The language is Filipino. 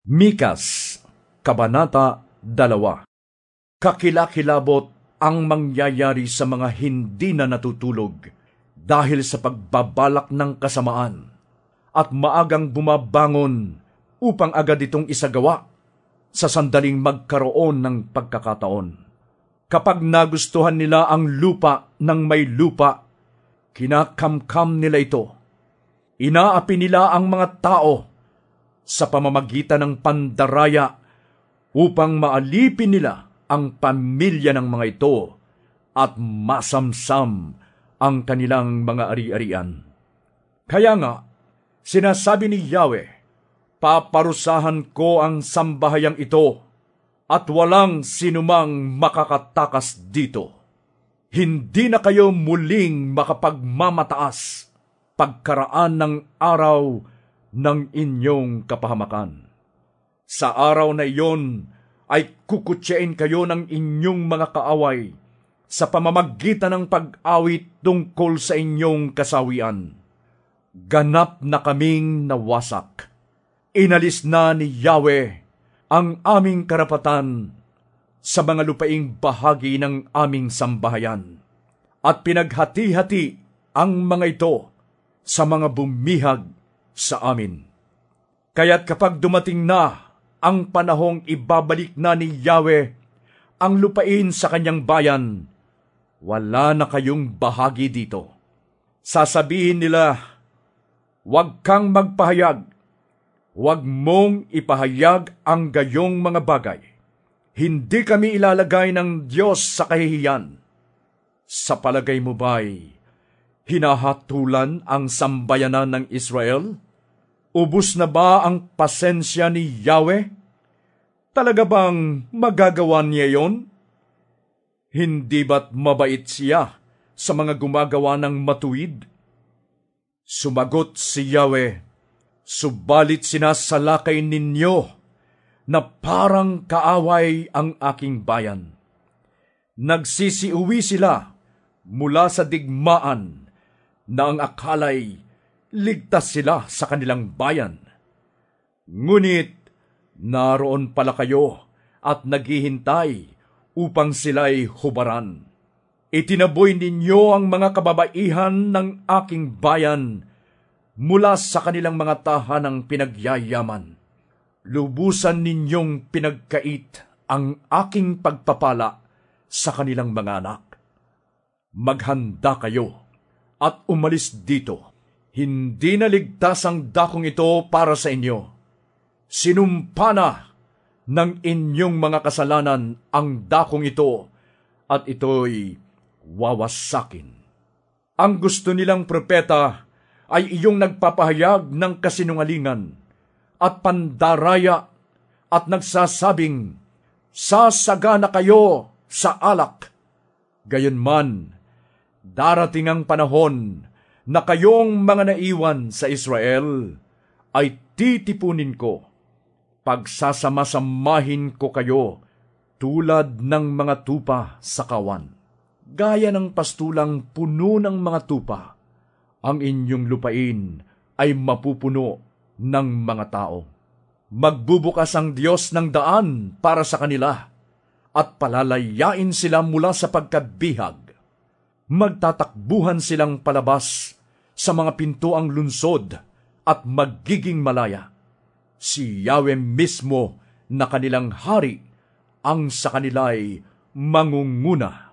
Mikas, Kabanata 2. Kakilakilabot ang mangyayari sa mga hindi na natutulog dahil sa pagbabalak ng kasamaan at maagang bumabangon upang agad itong isagawa sa sandaling magkaroon ng pagkakataon. Kapag nagustuhan nila ang lupa ng may lupa, kinakamkam nila ito. Inaapi nila ang mga tao sa pamamagitan ng pandaraya upang maalipin nila ang pamilya ng mga ito at masamsam ang kanilang mga ari-arian. Kaya nga, sinasabi ni Yahweh, paparusahan ko ang sambahayang ito at walang sinumang makakatakas dito. Hindi na kayo muling makapagmamataas pagkaraan ng araw ng inyong kapahamakan. Sa araw na iyon ay kukutsain kayo ng inyong mga kaaway sa pamamagitan ng pag-awit tungkol sa inyong kasawian. Ganap na kaming nawasak. Inalis na ni Yahweh ang aming karapatan sa mga lupaing bahagi ng aming sambahayan at pinaghati-hati ang mga ito sa mga bumihag sa amin. Kaya't kapag dumating na ang panahong ibabalik na ni Yahweh ang lupain sa kanyang bayan, wala na kayong bahagi dito. Sasabihin nila, huwag kang magpahayag, huwag mong ipahayag ang gayong mga bagay. Hindi kami ilalagay ng Diyos sa kahihiyan. Sa palagay mo ba'y hinahatulan ang sambayanan ng Israel? Ubus na ba ang pasensya ni Yahweh? Talaga bang magagawa niya yon? Hindi ba't mabait siya sa mga gumagawa ng matuwid? Sumagot si Yahweh, subalit sinasalakay ninyo na parang kaaway ang aking bayan. Nagsisiuwi sila mula sa digmaan na ang akalay ligtas sila sa kanilang bayan. Ngunit naroon pala kayo at naghihintay upang sila'y hubaran. Itinaboy ninyo ang mga kababaihan ng aking bayan mula sa kanilang mga tahanang pinagyayaman. Lubusan ninyong pinagkait ang aking pagpapala sa kanilang mga anak. Maghanda kayo at umalis dito. Hindi na ligtas ang dakong ito para sa inyo. Sinumpa na ng inyong mga kasalanan ang dakong ito at ito'y wawasakin. Ang gusto nilang propeta ay iyong nagpapahayag ng kasinungalingan at pandaraya at nagsasabing, sasagana kayo sa alak. Gayunman, darating ang panahon na kayong mga naiwan sa Israel ay titipunin ko. Pagsasamasamahin ko kayo tulad ng mga tupa sa kawan. Gaya ng pastulang puno ng mga tupa, ang inyong lupain ay mapupuno ng mga tao. Magbubukas ang Diyos ng daan para sa kanila at palalayain sila mula sa pagkabihag. Magtatakbuhan silang palabas sa mga pintuang lunsod at magiging malaya. Si Yahweh mismo na kanilang hari ang sa kanila'y mangunguna.